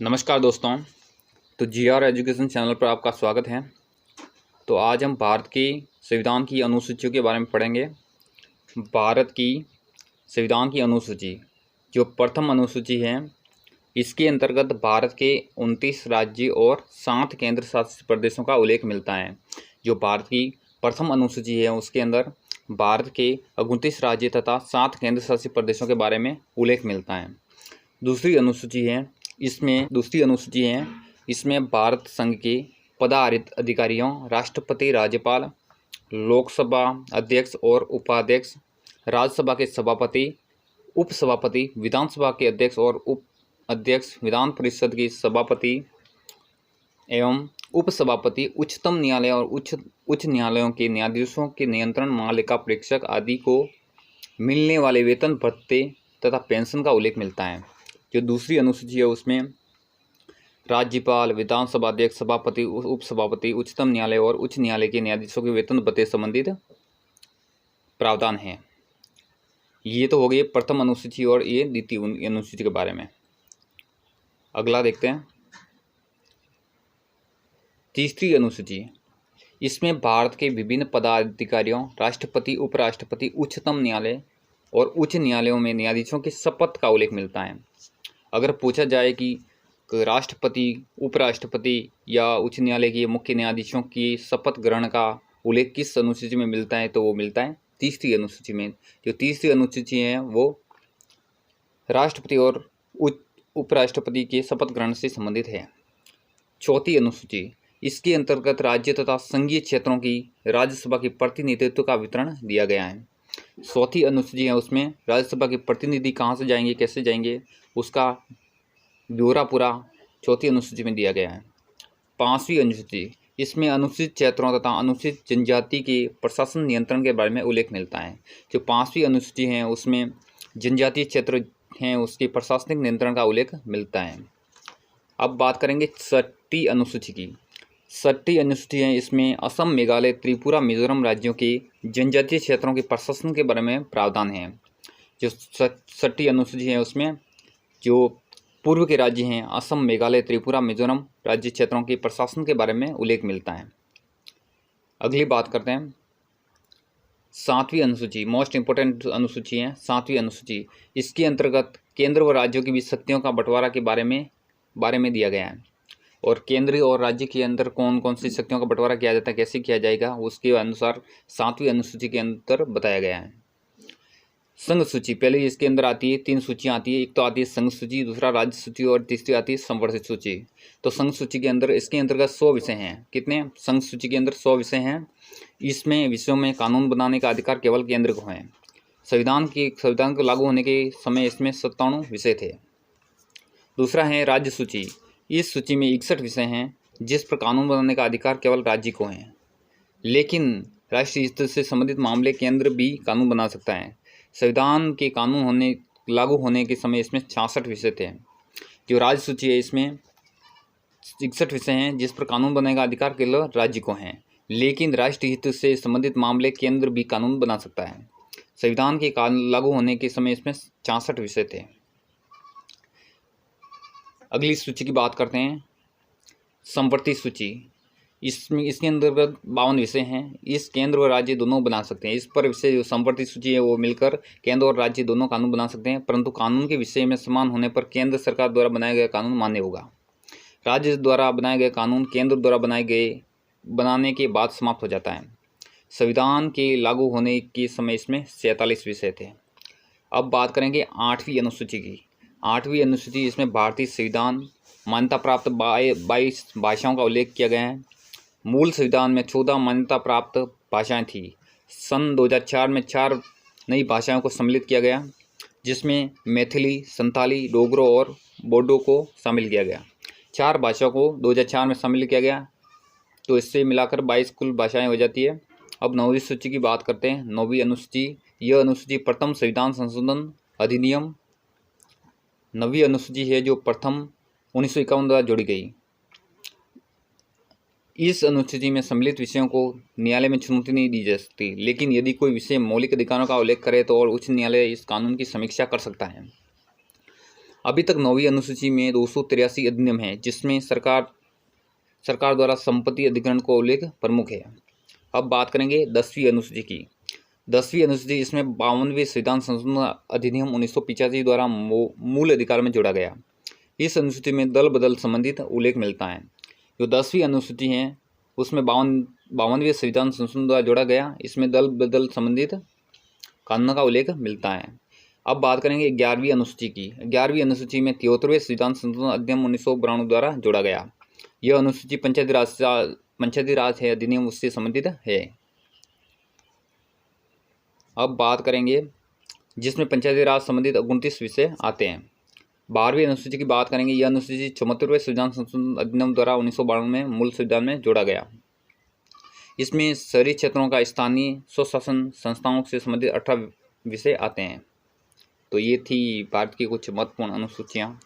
नमस्कार दोस्तों। तो जीआर एजुकेशन चैनल पर आपका स्वागत है। तो आज हम भारत की संविधान की अनुसूचियों के बारे में पढ़ेंगे। भारत की संविधान की अनुसूची जो प्रथम अनुसूची है, इसके अंतर्गत भारत के 29 राज्य और 7 केंद्र शासित प्रदेशों का उल्लेख मिलता है। जो भारत की प्रथम अनुसूची है उसके अंदर भारत के 29 राज्य तथा 7 केंद्र शासित प्रदेशों के बारे में उल्लेख मिलता है। दूसरी अनुसूची है इसमें भारत संघ के पदाधिकृत अधिकारियों, राष्ट्रपति, राज्यपाल, लोकसभा अध्यक्ष और उपाध्यक्ष, राज्यसभा के सभापति, उपसभापति, विधानसभा के अध्यक्ष और उप अध्यक्ष, विधान परिषद के सभापति एवं उपसभापति, उच्चतम न्यायालय और उच्च न्यायालयों के न्यायाधीशों के नियंत्रण, महालेखा परीक्षक आदि को मिलने वाले वेतन, भत्ते तथा पेंशन का उल्लेख मिलता है। जो दूसरी अनुसूची है उसमें राज्यपाल, विधानसभा अध्यक्ष, सभापति, उपसभापति, उच्चतम न्यायालय और उच्च न्यायालय के न्यायाधीशों के वेतन भत्ते संबंधित प्रावधान है। ये तो हो गई प्रथम अनुसूची और ये द्वितीय अनुसूची के बारे में। अगला देखते हैं तीसरी अनुसूची। इसमें भारत के विभिन्न पदाधिकारियों, राष्ट्रपति, उपराष्ट्रपति, उच्चतम न्यायालय और उच्च न्यायालयों में न्यायाधीशों की शपथ का उल्लेख मिलता है। अगर पूछा जाए कि राष्ट्रपति, उपराष्ट्रपति या उच्च न्यायालय के मुख्य न्यायाधीशों की शपथ ग्रहण का उल्लेख किस अनुसूची में मिलता है, तो वो मिलता है तीसरी अनुसूची में। जो तीसरी अनुसूची है वो राष्ट्रपति और उपराष्ट्रपति के शपथ ग्रहण से संबंधित है। चौथी अनुसूची, इसके अंतर्गत राज्य तथा संघीय क्षेत्रों की राज्यसभा के प्रतिनिधित्व का वितरण दिया गया है। चौथी अनुसूची है उसमें राज्यसभा के प्रतिनिधि कहाँ से जाएंगे, कैसे जाएंगे, उसका ब्यौरा पूरा चौथी अनुसूची में दिया गया है। पांचवी अनुसूची, इसमें अनुसूचित क्षेत्रों तथा अनुसूचित जनजाति के प्रशासन नियंत्रण के बारे में उल्लेख मिलता है। जो पांचवी अनुसूची है उसमें जनजातीय क्षेत्र हैं उसके प्रशासनिक नियंत्रण का उल्लेख मिलता है। अब बात करेंगे छठी अनुसूची की। छठी अनुसूची है इसमें असम, मेघालय, त्रिपुरा, मिजोरम राज्यों के जनजातीय क्षेत्रों के प्रशासन के बारे में प्रावधान है। जो छठी अनुसूची है उसमें जो पूर्व के राज्य हैं असम, मेघालय, त्रिपुरा, मिजोरम राज्य क्षेत्रों के प्रशासन के बारे में उल्लेख मिलता है। अगली बात करते हैं सातवीं अनुसूची। मोस्ट इंपोर्टेंट अनुसूची है सातवीं अनुसूची। इसके अंतर्गत केंद्र व राज्यों की बीच शक्तियों का बंटवारा के बारे में दिया गया है और केंद्र और राज्य के अंदर कौन कौन सी शक्तियों का बंटवारा किया जाता है, कैसे किया जाएगा, उसके अनुसार सातवीं अनुसूची के अंदर बताया गया है। संघ सूची, पहले इसके अंदर आती है 3 सूचियाँ आती है। एक तो आती है संघ सूची, दूसरा राज्य सूची और तीसरी आती है संवर्धित सूची। तो संघ सूची के अंदर इसके अंतर्गत 100 विषय हैं। कितने? संघ सूची के अंदर 100 विषय हैं। इसमें विषयों में कानून बनाने का अधिकार केवल केंद्र को है। संविधान को लागू होने के समय इसमें 97 विषय थे। दूसरा है राज्य सूची। इस सूची में 61 विषय हैं जिस पर कानून बनाने का अधिकार केवल राज्य को है, लेकिन राष्ट्रीय हित से संबंधित मामले केंद्र भी कानून बना सकता है। संविधान के कानून लागू होने के समय इसमें 66 विषय थे। जो राज्य सूची है इसमें 61 विषय हैं जिस पर कानून बनाने का अधिकार केवल राज्य को है, लेकिन राष्ट्रीय हित से संबंधित मामले केंद्र भी कानून बना सकता है। संविधान के लागू होने के समय इसमें 66 विषय थे। अगली सूची की बात करते हैं संवर्धित सूची। इसके अंतर्गत 52 विषय हैं। इस केंद्र और राज्य दोनों बना सकते हैं। इस पर विषय जो संवर्धित सूची है वो मिलकर केंद्र और राज्य दोनों कानून बना सकते हैं, परंतु कानून के विषय में समान होने पर केंद्र सरकार द्वारा बनाया गया कानून मान्य होगा। राज्य द्वारा बनाए गए कानून केंद्र द्वारा बनाने के बाद समाप्त हो जाता है। संविधान के लागू होने के समय इसमें 47 विषय थे। अब बात करेंगे 8वीं अनुसूची की। 8वीं अनुसूची, इसमें भारतीय संविधान मान्यता प्राप्त 22 भाषाओं का उल्लेख किया गया है। मूल संविधान में 14 मान्यता प्राप्त भाषाएं थी। सन 2004 में 4 नई भाषाओं को सम्मिलित किया गया, जिसमें मैथिली, संथाली, डोगरो और बोडो को शामिल किया गया। 4 भाषाओं को 2004 में शामिल किया गया, तो इससे मिलाकर 22 कुल भाषाएं हो जाती है। अब 9वीं सूची की बात करते हैं। 9वीं अनुसूची, यह अनुसूची प्रथम संविधान संशोधन अधिनियम 9वीं अनुसूची है जो प्रथम 1951 द्वारा जोड़ी गई। इस अनुसूची में सम्मिलित विषयों को न्यायालय में चुनौती नहीं दी जा सकती, लेकिन यदि कोई विषय मौलिक अधिकारों का उल्लेख करे तो और उच्च न्यायालय इस कानून की समीक्षा कर सकता है। अभी तक 9वीं अनुसूची में 283 अधिनियम है, जिसमें सरकार द्वारा संपत्ति अधिग्रहण को उल्लेख प्रमुख है। अब बात करेंगे 10वीं अनुसूची की। 10वीं अनुसूची, इसमें 52वें संविधान संशोधन अधिनियम 1985 द्वारा मूल अधिकार में जोड़ा गया। इस अनुसूची में दल बदल संबंधित उल्लेख मिलता है। जो 10वीं अनुसूची है उसमें 52वें संविधान संशोधन द्वारा जोड़ा गया, इसमें दल बदल संबंधित कानून का उल्लेख मिलता है। अब बात करेंगे 11वीं अनुसूची की। 11वीं अनुसूची में 73वें संविधान संशोधन अधिनियम 1992 द्वारा जोड़ा गया। यह अनुसूची पंचायती राज है अधिनियम उससे संबंधित है। अब बात करेंगे जिसमें पंचायती राज संबंधित 29 विषय आते हैं। 12वीं अनुसूची की बात करेंगे। यह अनुसूची 74वें संविधान संशोधन अधिनियम द्वारा 1992 में मूल संविधान में जोड़ा गया। इसमें शहरी क्षेत्रों का स्थानीय स्वशासन संस्थाओं से संबंधित 18 विषय आते हैं। तो ये थी भारत की कुछ महत्वपूर्ण अनुसूचियाँ।